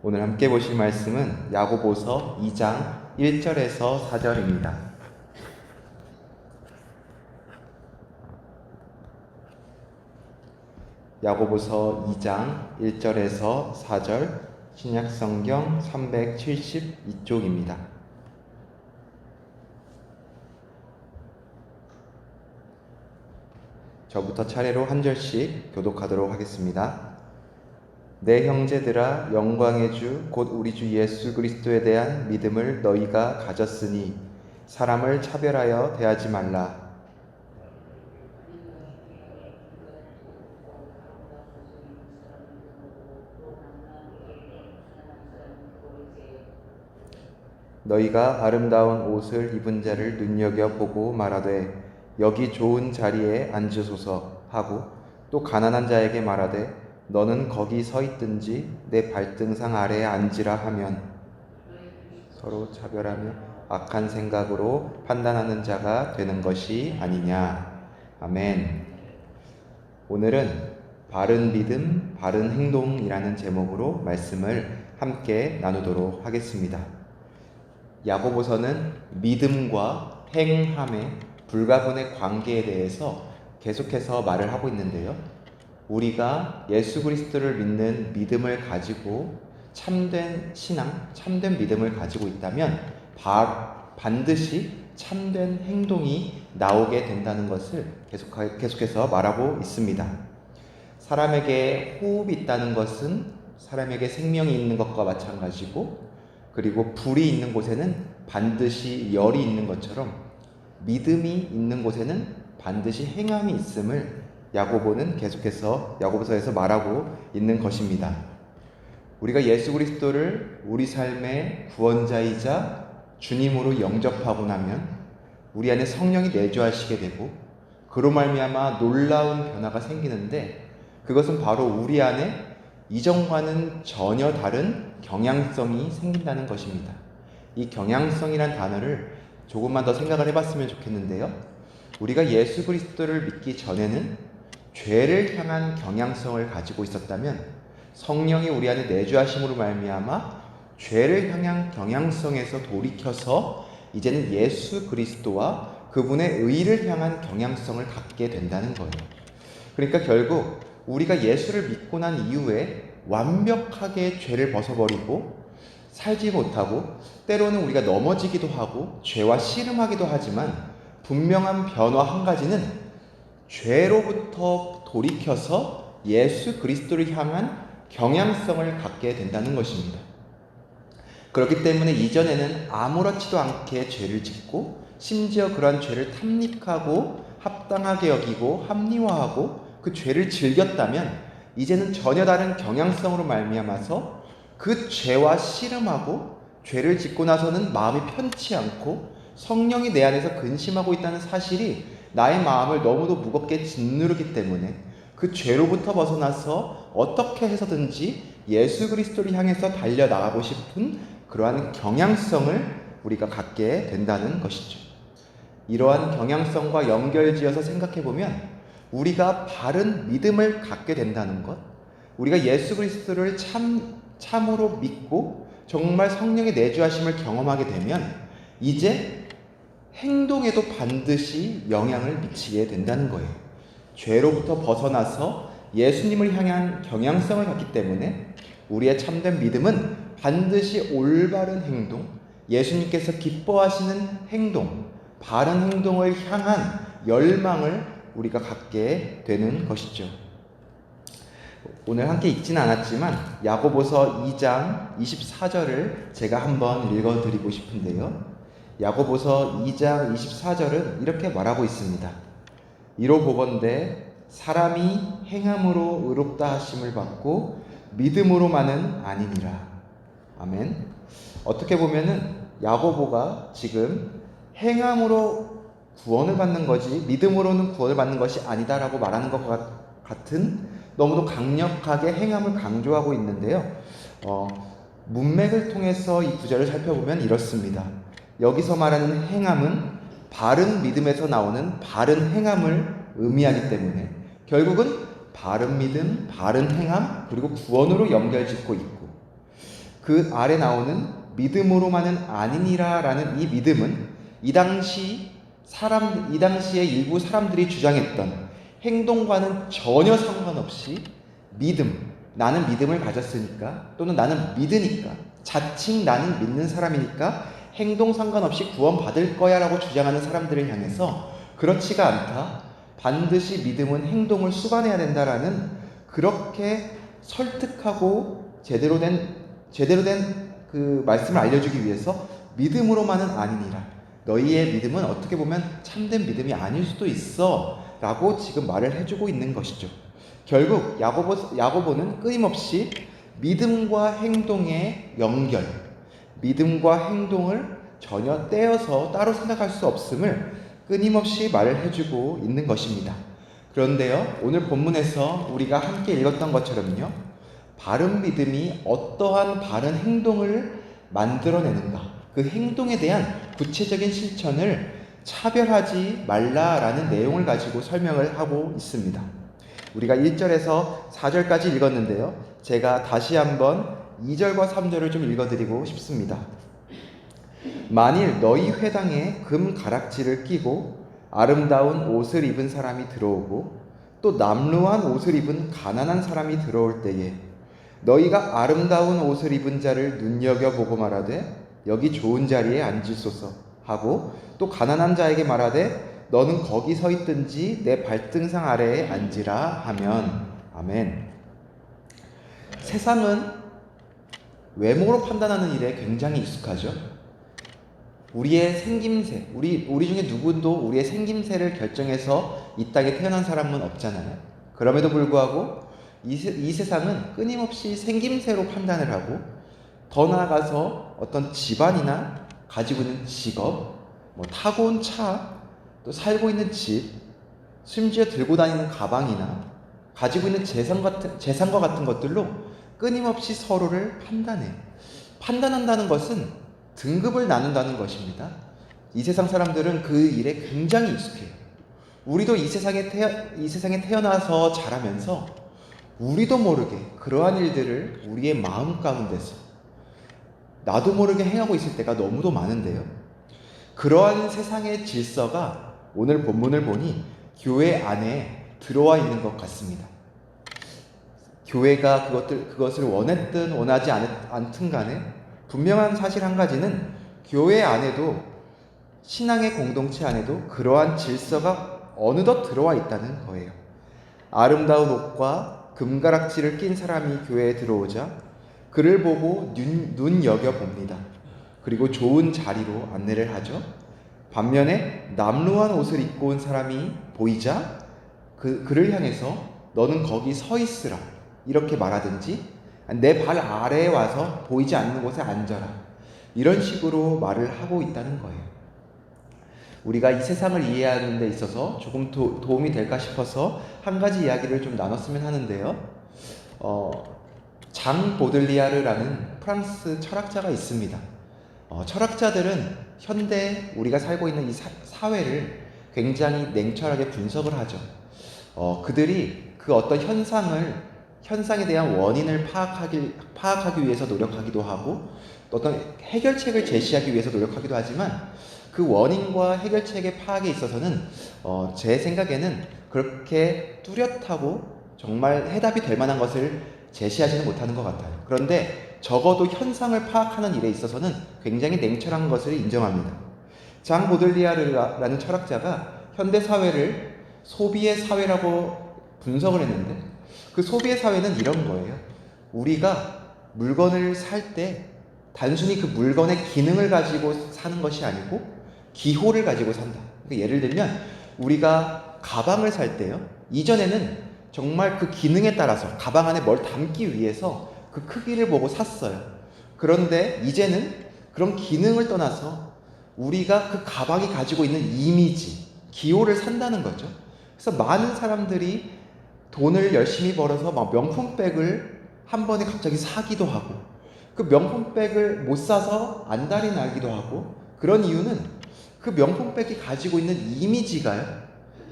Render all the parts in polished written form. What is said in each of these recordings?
오늘 함께 보실 말씀은 야고보서 2장 1절에서 4절입니다. 야고보서 2장 1절에서 4절, 신약성경 372쪽입니다. 저부터 차례로 한 절씩 교독하도록 하겠습니다. 내 형제들아, 영광의 주 곧 우리 주 예수 그리스도에 대한 믿음을 너희가 가졌으니 사람을 차별하여 대하지 말라. 너희가 아름다운 옷을 입은 자를 눈여겨보고 말하되 여기 좋은 자리에 앉으소서 하고, 또 가난한 자에게 말하되 너는 거기 서 있든지 내 발등상 아래에 앉으라 하면 서로 차별하며 악한 생각으로 판단하는 자가 되는 것이 아니냐. 아멘. 오늘은 바른 믿음, 바른 행동이라는 제목으로 말씀을 함께 나누도록 하겠습니다. 야고보서는 믿음과 행함의 불가분의 관계에 대해서 계속해서 말을 하고 있는데요. 우리가 예수 그리스도를 믿는 믿음을 가지고 참된 신앙, 참된 믿음을 가지고 있다면 반드시 참된 행동이 나오게 된다는 것을 계속해서 말하고 있습니다. 사람에게 호흡이 있다는 것은 사람에게 생명이 있는 것과 마찬가지고, 그리고 불이 있는 곳에는 반드시 열이 있는 것처럼 믿음이 있는 곳에는 반드시 행함이 있음을 야고보는 계속해서 야고보서에서 말하고 있는 것입니다. 우리가 예수 그리스도를 우리 삶의 구원자이자 주님으로 영접하고 나면 우리 안에 성령이 내주하시게 되고, 그로 말미암아 놀라운 변화가 생기는데, 그것은 바로 우리 안에 이전과는 전혀 다른 경향성이 생긴다는 것입니다. 이 경향성이란 단어를 조금만 더 생각을 해봤으면 좋겠는데요. 우리가 예수 그리스도를 믿기 전에는 죄를 향한 경향성을 가지고 있었다면, 성령이 우리 안에 내주하심으로 말미암아 죄를 향한 경향성에서 돌이켜서 이제는 예수 그리스도와 그분의 의를 향한 경향성을 갖게 된다는 거예요. 그러니까 결국 우리가 예수를 믿고 난 이후에 완벽하게 죄를 벗어버리고 살지 못하고, 때로는 우리가 넘어지기도 하고 죄와 씨름하기도 하지만, 분명한 변화 한 가지는 죄로부터 돌이켜서 예수 그리스도를 향한 경향성을 갖게 된다는 것입니다. 그렇기 때문에 이전에는 아무렇지도 않게 죄를 짓고, 심지어 그러한 죄를 탐닉하고 합당하게 여기고 합리화하고 그 죄를 즐겼다면, 이제는 전혀 다른 경향성으로 말미암아서 그 죄와 씨름하고 죄를 짓고 나서는 마음이 편치 않고 성령이 내 안에서 근심하고 있다는 사실이 나의 마음을 너무도 무겁게 짓누르기 때문에, 그 죄로부터 벗어나서 어떻게 해서든지 예수 그리스도를 향해서 달려나가고 싶은 그러한 경향성을 우리가 갖게 된다는 것이죠. 이러한 경향성과 연결지어서 생각해보면, 우리가 바른 믿음을 갖게 된다는 것, 우리가 예수 그리스도를 참으로 믿고 정말 성령의 내주하심을 경험하게 되면 이제 행동에도 반드시 영향을 미치게 된다는 거예요. 죄로부터 벗어나서 예수님을 향한 경향성을 갖기 때문에 우리의 참된 믿음은 반드시 올바른 행동, 예수님께서 기뻐하시는 행동, 바른 행동을 향한 열망을 우리가 갖게 되는 것이죠. 오늘 함께 읽지는 않았지만 야고보서 2장 24절을 제가 한번 읽어드리고 싶은데요. 야고보서 2장 24절은 이렇게 말하고 있습니다. 이로 보건대 사람이 행함으로 의롭다 하심을 받고 믿음으로만은 아니니라. 아멘. 어떻게 보면은 야고보가 지금 행함으로 구원을 받는 거지 믿음으로는 구원을 받는 것이 아니다라고 말하는 것 같은 너무도 강력하게 행함을 강조하고 있는데요. 문맥을 통해서 이 구절을 살펴보면 이렇습니다. 여기서 말하는 행함은 바른 믿음에서 나오는 바른 행함을 의미하기 때문에 결국은 바른 믿음, 바른 행함, 그리고 구원으로 연결짓고 있고, 그 아래 나오는 믿음으로만은 아니니라라는 이 믿음은 이 당시에 일부 사람들이 주장했던 행동과는 전혀 상관없이 나는 믿음을 가졌으니까, 또는 나는 믿으니까, 자칭 나는 믿는 사람이니까 행동 상관없이 구원받을 거야 라고 주장하는 사람들을 향해서 그렇지가 않다, 반드시 믿음은 행동을 수반해야 된다라는, 그렇게 설득하고 제대로 된 그 말씀을 알려주기 위해서 믿음으로만은 아니니라, 너희의 믿음은 어떻게 보면 참된 믿음이 아닐 수도 있어 라고 지금 말을 해주고 있는 것이죠. 결국 야고보는 끊임없이 믿음과 행동의 연결, 믿음과 행동을 전혀 떼어서 따로 생각할 수 없음을 끊임없이 말을 해주고 있는 것입니다. 그런데요, 오늘 본문에서 우리가 함께 읽었던 것처럼요, 바른 믿음이 어떠한 바른 행동을 만들어내는가, 그 행동에 대한 구체적인 실천을 차별하지 말라라는 내용을 가지고 설명을 하고 있습니다. 우리가 1절에서 4절까지 읽었는데요, 제가 다시 한번 2절과 3절을 좀 읽어드리고 싶습니다. 만일 너희 회당에 금 가락지를 끼고 아름다운 옷을 입은 사람이 들어오고 또 남루한 옷을 입은 가난한 사람이 들어올 때에 너희가 아름다운 옷을 입은 자를 눈여겨보고 말하되 여기 좋은 자리에 앉으소서 하고, 또 가난한 자에게 말하되 너는 거기 서 있든지 내 발등상 아래에 앉으라 하면. 아멘. 세상은 외모로 판단하는 일에 굉장히 익숙하죠. 우리의 생김새, 우리 중에 누구도 우리의 생김새를 결정해서 이 땅에 태어난 사람은 없잖아요. 그럼에도 불구하고 이 세상은 끊임없이 생김새로 판단을 하고, 더 나아가서 어떤 집안이나 가지고 있는 직업, 타고 온 차, 또 살고 있는 집, 심지어 들고 다니는 가방이나 가지고 있는 재산과 같은 것들로 끊임없이 서로를 판단한다는 것은 등급을 나눈다는 것입니다. 이 세상 사람들은 그 일에 굉장히 익숙해요. 우리도 이 세상에 태어나서 자라면서 우리도 모르게 그러한 일들을 우리의 마음 가운데서 나도 모르게 행하고 있을 때가 너무도 많은데요, 그러한 세상의 질서가 오늘 본문을 보니 교회 안에 들어와 있는 것 같습니다. 교회가 그것을 원했든 원하지 않든 간에 분명한 사실 한 가지는, 교회 안에도, 신앙의 공동체 안에도 그러한 질서가 어느덧 들어와 있다는 거예요. 아름다운 옷과 금가락지를 낀 사람이 교회에 들어오자 그를 보고 눈여겨봅니다. 그리고 좋은 자리로 안내를 하죠. 반면에 남루한 옷을 입고 온 사람이 보이자 그를 향해서 너는 거기 서 있으라 이렇게 말하든지, 내 발 아래에 와서 보이지 않는 곳에 앉아라, 이런 식으로 말을 하고 있다는 거예요. 우리가 이 세상을 이해하는 데 있어서 조금 도움이 될까 싶어서 한 가지 이야기를 좀 나눴으면 하는데요, 장 보들리아르라는 프랑스 철학자가 있습니다. 철학자들은 현대 우리가 살고 있는 이 사회를 굉장히 냉철하게 분석을 하죠. 그들이 그 어떤 현상에 대한 원인을 파악하기 위해서 노력하기도 하고, 어떤 해결책을 제시하기 위해서 노력하기도 하지만, 그 원인과 해결책의 파악에 있어서는 제 생각에는 그렇게 뚜렷하고 정말 해답이 될 만한 것을 제시하지는 못하는 것 같아요. 그런데 적어도 현상을 파악하는 일에 있어서는 굉장히 냉철한 것을 인정합니다. 장 보들리아르라는 철학자가 현대 사회를 소비의 사회라고 분석을 했는데, 그 소비의 사회는 이런 거예요. 우리가 물건을 살 때 단순히 그 물건의 기능을 가지고 사는 것이 아니고 기호를 가지고 산다. 예를 들면 우리가 가방을 살 때요, 이전에는 정말 그 기능에 따라서 가방 안에 뭘 담기 위해서 그 크기를 보고 샀어요. 그런데 이제는 그런 기능을 떠나서 우리가 그 가방이 가지고 있는 이미지, 기호를 산다는 거죠. 그래서 많은 사람들이 돈을 열심히 벌어서 막 명품백을 한 번에 갑자기 사기도 하고, 그 명품백을 못 사서 안달이 나기도 하고, 그런 이유는 그 명품백이 가지고 있는 이미지가요,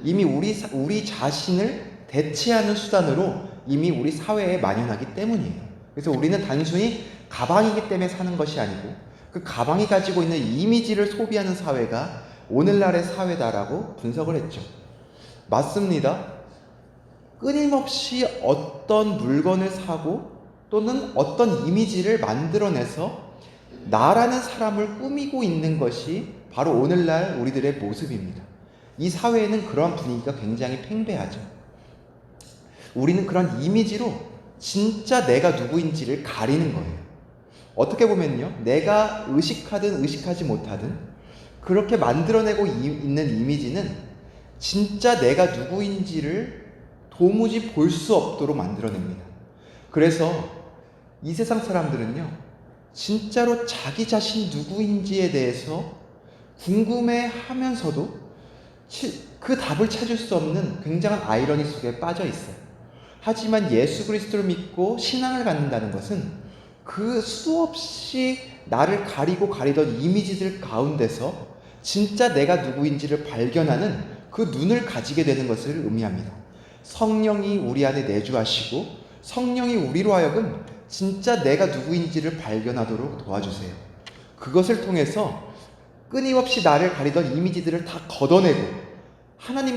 이미 우리 자신을 대체하는 수단으로 이미 우리 사회에 만연하기 때문이에요. 그래서 우리는 단순히 가방이기 때문에 사는 것이 아니고 그 가방이 가지고 있는 이미지를 소비하는 사회가 오늘날의 사회다라고 분석을 했죠. 맞습니다. 끊임없이 어떤 물건을 사고 또는 어떤 이미지를 만들어내서 나라는 사람을 꾸미고 있는 것이 바로 오늘날 우리들의 모습입니다. 이 사회에는 그러한 분위기가 굉장히 팽배하죠. 우리는 그런 이미지로 진짜 내가 누구인지를 가리는 거예요. 어떻게 보면요, 내가 의식하든 의식하지 못하든 그렇게 만들어내고 있는 이미지는 진짜 내가 누구인지를 도무지 볼 수 없도록 만들어냅니다. 그래서 이 세상 사람들은요, 진짜로 자기 자신 누구인지에 대해서 궁금해하면서도 그 답을 찾을 수 없는 굉장한 아이러니 속에 빠져 있어요. 하지만 예수 그리스도를 믿고 신앙을 갖는다는 것은 그 수없이 나를 가리던 이미지들 가운데서 진짜 내가 누구인지를 발견하는 그 눈을 가지게 되는 것을 의미합니다. 성령이 우리 안에 내주하시고 성령이 우리로 하여금 진짜 내가 누구인지를 발견하도록 도와주세요. 그것을 통해서 끊임없이 나를 가리던 이미지들을 다 걷어내고 하나님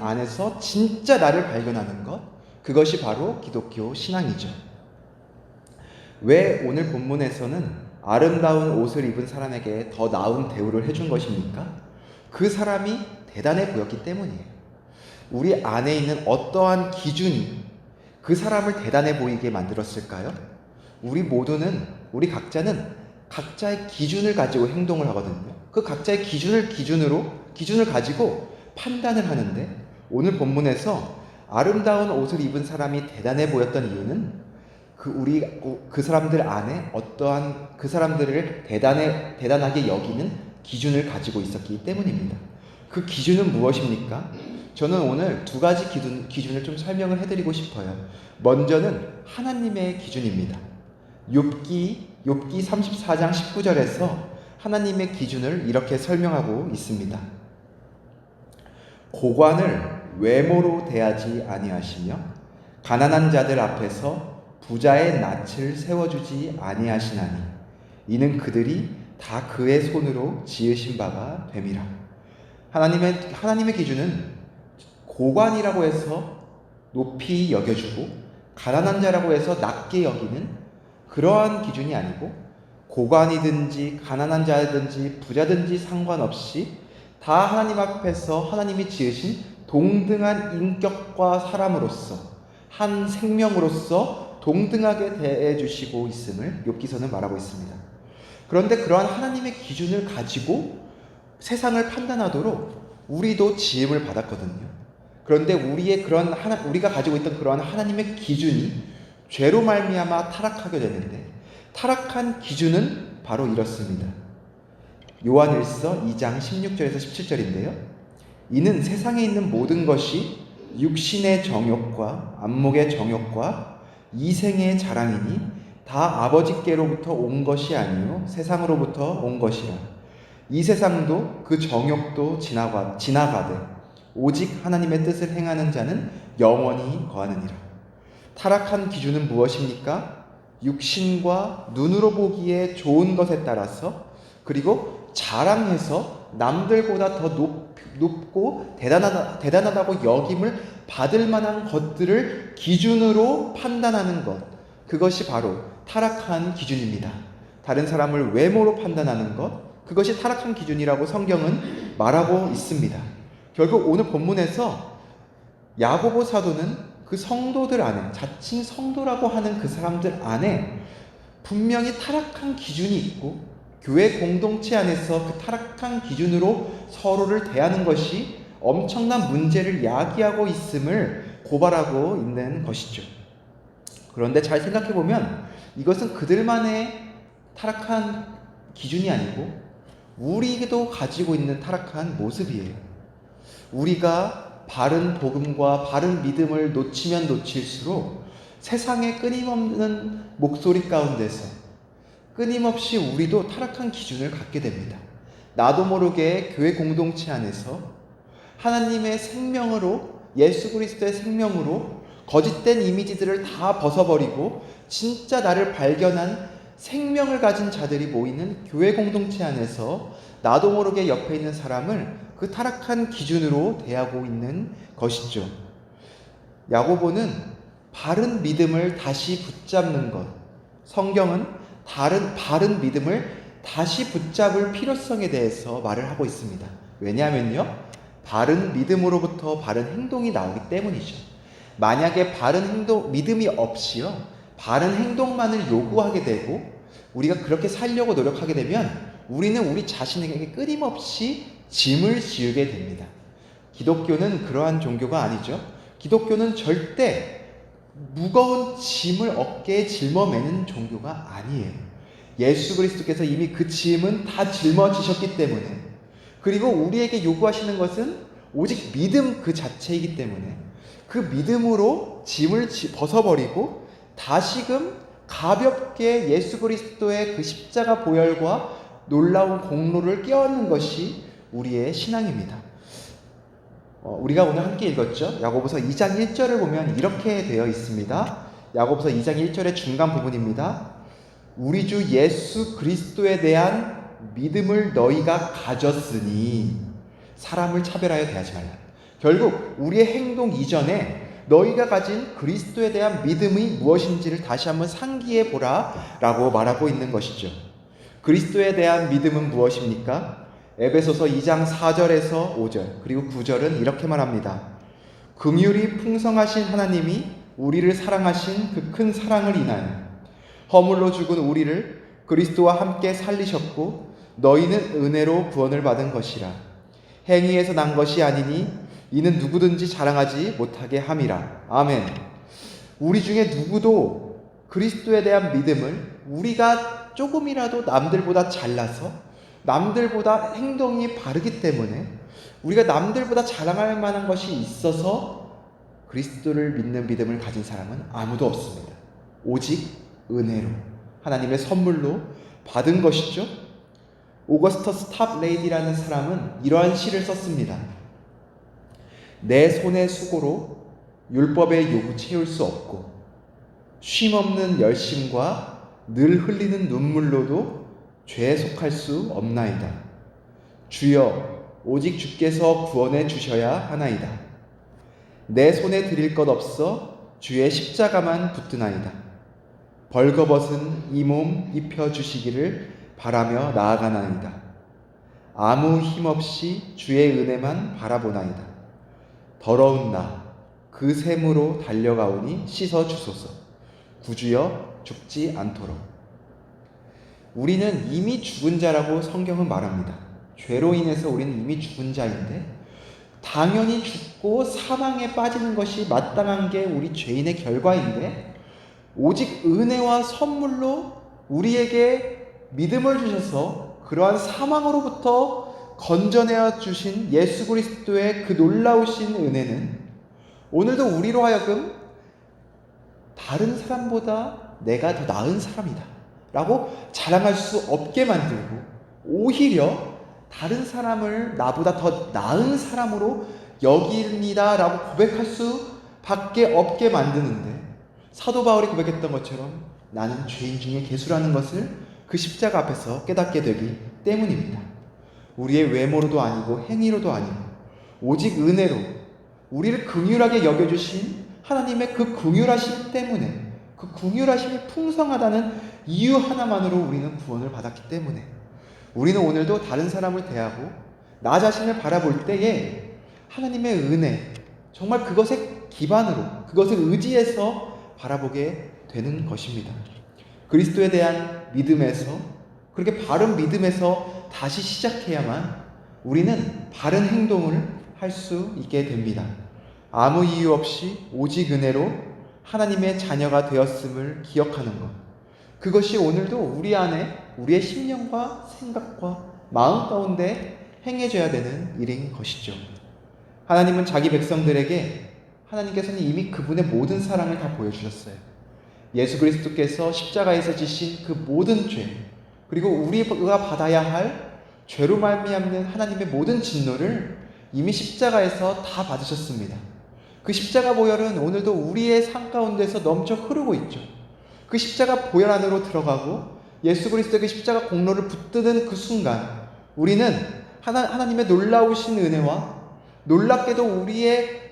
안에서 진짜 나를 발견하는 것, 그것이 바로 기독교 신앙이죠. 왜 오늘 본문에서는 아름다운 옷을 입은 사람에게 더 나은 대우를 해준 것입니까? 그 사람이 대단해 보였기 때문이에요. 우리 안에 있는 어떠한 기준이 그 사람을 대단해 보이게 만들었을까요? 우리 각자는 각자의 기준을 가지고 행동을 하거든요. 그 각자의 기준을 가지고 판단을 하는데, 오늘 본문에서 아름다운 옷을 입은 사람이 대단해 보였던 이유는 그 사람들 안에 어떠한 그 사람들을 대단하게 여기는 기준을 가지고 있었기 때문입니다. 그 기준은 무엇입니까? 저는 오늘 두 가지 기준을 좀 설명을 해드리고 싶어요. 먼저는 하나님의 기준입니다. 욥기 34장 19절에서 하나님의 기준을 이렇게 설명하고 있습니다. 고관을 외모로 대하지 아니하시며 가난한 자들 앞에서 부자의 낯을 세워주지 아니하시나니 이는 그들이 다 그의 손으로 지으신 바가 됨이라. 하나님의 기준은 고관이라고 해서 높이 여겨주고 가난한 자라고 해서 낮게 여기는 그러한 기준이 아니고, 고관이든지 가난한 자든지 부자든지 상관없이 다 하나님 앞에서 하나님이 지으신 동등한 인격과 사람으로서 한 생명으로서 동등하게 대해주시고 있음을 욥기서는 말하고 있습니다. 그런데 그러한 하나님의 기준을 가지고 세상을 판단하도록 우리도 지음을 받았거든요. 그런데 우리가 가지고 있던 그러한 하나님의 기준이 죄로 말미암아 타락하게 되는데, 타락한 기준은 바로 이렇습니다. 요한일서 2장 16절에서 17절인데요. 이는 세상에 있는 모든 것이 육신의 정욕과 안목의 정욕과 이생의 자랑이니 다 아버지께로부터 온 것이 아니요 세상으로부터 온 것이라. 이 세상도 그 정욕도 지나가되 오직 하나님의 뜻을 행하는 자는 영원히 거하느니라. 타락한 기준은 무엇입니까? 육신과 눈으로 보기에 좋은 것에 따라서, 그리고 자랑해서 남들보다 더 높고 대단하다고 여김을 받을 만한 것들을 기준으로 판단하는 것, 그것이 바로 타락한 기준입니다. 다른 사람을 외모로 판단하는 것, 그것이 타락한 기준이라고 성경은 말하고 있습니다. 결국 오늘 본문에서 야고보 사도는 그 성도들 안에, 자칭 성도라고 하는 그 사람들 안에 분명히 타락한 기준이 있고, 교회 공동체 안에서 그 타락한 기준으로 서로를 대하는 것이 엄청난 문제를 야기하고 있음을 고발하고 있는 것이죠. 그런데 잘 생각해보면 이것은 그들만의 타락한 기준이 아니고 우리도 가지고 있는 타락한 모습이에요. 우리가 바른 복음과 바른 믿음을 놓치면 놓칠수록 세상의 끊임없는 목소리 가운데서 끊임없이 우리도 타락한 기준을 갖게 됩니다. 나도 모르게 교회 공동체 안에서 하나님의 생명으로, 예수 그리스도의 생명으로 거짓된 이미지들을 다 벗어버리고 진짜 나를 발견한 생명을 가진 자들이 모이는 교회 공동체 안에서 나도 모르게 옆에 있는 사람을 그 타락한 기준으로 대하고 있는 것이죠. 야고보는 바른 믿음을 다시 붙잡는 것, 성경은 바른 믿음을 다시 붙잡을 필요성에 대해서 말을 하고 있습니다. 왜냐하면요, 바른 믿음으로부터 바른 행동이 나오기 때문이죠. 만약에 믿음이 없이요, 바른 행동만을 요구하게 되고 우리가 그렇게 살려고 노력하게 되면 우리는 우리 자신에게 끊임없이 짐을 지우게 됩니다. 기독교는 그러한 종교가 아니죠. 기독교는 절대 무거운 짐을 어깨에 짊어매는 종교가 아니에요. 예수 그리스도께서 이미 그 짐은 다 짊어지셨기 때문에, 그리고 우리에게 요구하시는 것은 오직 믿음 그 자체이기 때문에 그 믿음으로 짐을 벗어버리고 다시금 가볍게 예수 그리스도의 그 십자가 보혈과 놀라운 공로를 껴안는 것이 우리의 신앙입니다. 우리가 오늘 함께 읽었죠. 야고보서 2장 1절을 보면 이렇게 되어 있습니다. 야고보서 2장 1절의 중간 부분입니다. 우리 주 예수 그리스도에 대한 믿음을 너희가 가졌으니 라를 차별하여 대하지 말라. 결국 우리의 행동 이전에 너희가 가진 그리스도에 대한 믿음이 무엇인지를 다시 한번 상기해 보라 라고 말하고 있는 것이죠. 그리스도에 대한 믿음은 무엇입니까? 에베소서 2장 4절에서 5절 그리고 9절은 이렇게 말합니다. 긍휼이 풍성하신 하나님이 우리를 사랑하신 그 큰 사랑을 인하여 허물로 죽은 우리를 그리스도와 함께 살리셨고 너희는 은혜로 구원을 받은 것이라. 행위에서 난 것이 아니니 이는 누구든지 자랑하지 못하게 함이라. 아멘. 우리 중에 누구도 그리스도에 대한 믿음을 우리가 조금이라도 남들보다 잘나서 남들보다 행동이 바르기 때문에 우리가 남들보다 자랑할 만한 것이 있어서 그리스도를 믿는 믿음을 가진 사람은 아무도 없습니다. 오직 은혜로 하나님의 선물로 받은 것이죠. 오거스터스 탑 레이디라는 사람은 이러한 시를 썼습니다. 내 손의 수고로 율법의 요구 채울 수 없고 쉼없는 열심과 늘 흘리는 눈물로도 죄에 속할 수 없나이다. 주여 오직 주께서 구원해 주셔야 하나이다. 내 손에 드릴 것 없어 주의 십자가만 붙드나이다. 벌거벗은 이 몸 입혀주시기를 바라며 나아가나이다. 아무 힘없이 주의 은혜만 바라보나이다. 더러운 나 그 샘으로 달려가오니 씻어주소서. 구주여 죽지 않도록. 우리는 이미 죽은 자라고 성경은 말합니다. 죄로 인해서 우리는 이미 죽은 자인데 당연히 죽고 사망에 빠지는 것이 마땅한 게 우리 죄인의 결과인데 오직 은혜와 선물로 우리에게 믿음을 주셔서 그러한 사망으로부터 건져내어 주신 예수 그리스도의 그 놀라우신 은혜는 오늘도 우리로 하여금 다른 사람보다 내가 더 나은 사람이다 라고 자랑할 수 없게 만들고 오히려 다른 사람을 나보다 더 나은 사람으로 여깁니다 라고 고백할 수밖에 없게 만드는데, 사도 바울이 고백했던 것처럼 나는 죄인 중에 괴수라는 것을 그 십자가 앞에서 깨닫게 되기 때문입니다. 우리의 외모로도 아니고 행위로도 아니고 오직 은혜로 우리를 긍휼하게 여겨주신 하나님의 그 긍휼하심 때문에, 그 긍휼하심이 풍성하다는 이유 하나만으로 우리는 구원을 받았기 때문에 우리는 오늘도 다른 사람을 대하고 나 자신을 바라볼 때에 하나님의 은혜, 정말 그것의 기반으로, 그것을 의지해서 바라보게 되는 것입니다. 그리스도에 대한 믿음에서, 그렇게 바른 믿음에서 다시 시작해야만 우리는 바른 행동을 할 수 있게 됩니다. 아무 이유 없이 오직 은혜로 하나님의 자녀가 되었음을 기억하는 것, 그것이 오늘도 우리 안에 우리의 심령과 생각과 마음 가운데 행해져야 되는 일인 것이죠. 하나님은 자기 백성들에게, 하나님께서는 이미 그분의 모든 사랑을 다 보여주셨어요. 예수 그리스도께서 십자가에서 지신 그 모든 죄, 그리고 우리가 받아야 할 죄로 말미암는 하나님의 모든 진노를 이미 십자가에서 다 받으셨습니다. 그 십자가 보혈은 오늘도 우리의 삶 가운데서 넘쳐 흐르고 있죠. 그 십자가 보혈 안으로 들어가고 예수 그리스도의 그 십자가 공로를 붙드는 그 순간 우리는 하나님의 놀라우신 은혜와 놀랍게도 우리의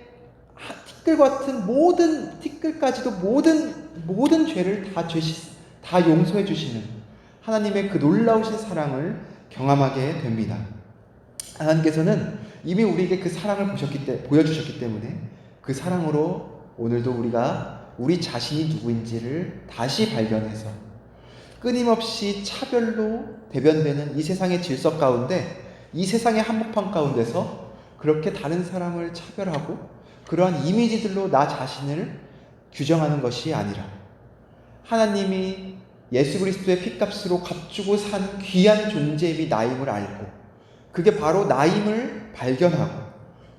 티끌 같은 모든 티끌까지도 모든 죄를 다 용서해 주시는 하나님의 그 놀라우신 사랑을 경험하게 됩니다. 하나님께서는 이미 우리에게 그 사랑을 보여주셨기 때문에 그 사랑으로 오늘도 우리가 우리 자신이 누구인지를 다시 발견해서 끊임없이 차별로 대변되는 이 세상의 질서 가운데, 이 세상의 한복판 가운데서 그렇게 다른 사람을 차별하고 그러한 이미지들로 나 자신을 규정하는 것이 아니라 하나님이 예수 그리스도의 핏값으로 값주고 산 귀한 존재임이 나임을 알고 그게 바로 나임을 발견하고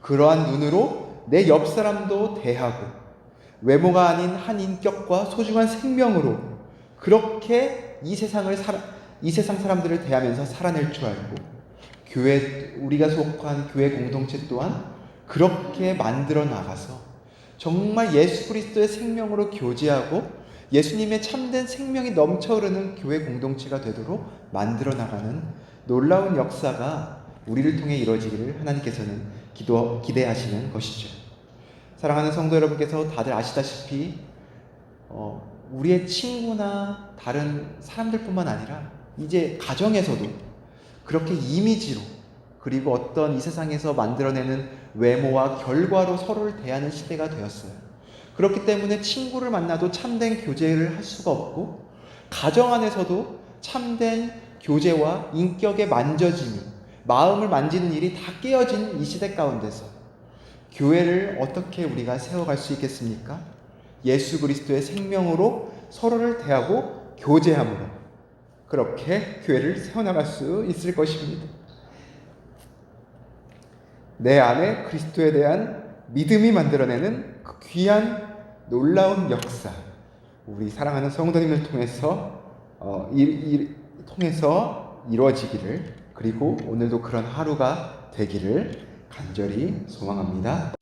그러한 눈으로 내 옆 사람도 대하고 외모가 아닌 한 인격과 소중한 생명으로 그렇게 이 세상 사람들을 대하면서 살아낼 줄 알고 우리가 속한 교회 공동체 또한 그렇게 만들어 나가서 정말 예수 그리스도의 생명으로 교제하고 예수님의 참된 생명이 넘쳐 흐르는 교회 공동체가 되도록 만들어 나가는 놀라운 역사가 우리를 통해 이루어지기를 하나님께서는 기대하시는 것이죠. 사랑하는 성도 여러분께서 다들 아시다시피 우리의 친구나 다른 사람들뿐만 아니라 이제 가정에서도 그렇게 이미지로 그리고 어떤 이 세상에서 만들어내는 외모와 결과로 서로를 대하는 시대가 되었어요. 그렇기 때문에 친구를 만나도 참된 교제를 할 수가 없고 가정 안에서도 참된 교제와 인격의 만져짐이 마음을 만지는 일이 다 깨어진 이 시대 가운데서 교회를 어떻게 우리가 세워갈 수 있겠습니까? 예수 그리스도의 생명으로 서로를 대하고 교제함으로 그렇게 교회를 세워나갈 수 있을 것입니다. 내 안에 그리스도에 대한 믿음이 만들어내는 그 귀한 놀라운 역사, 우리 사랑하는 성도님을 통해서 이루어지기를, 그리고 오늘도 그런 하루가 되기를 간절히 소망합니다.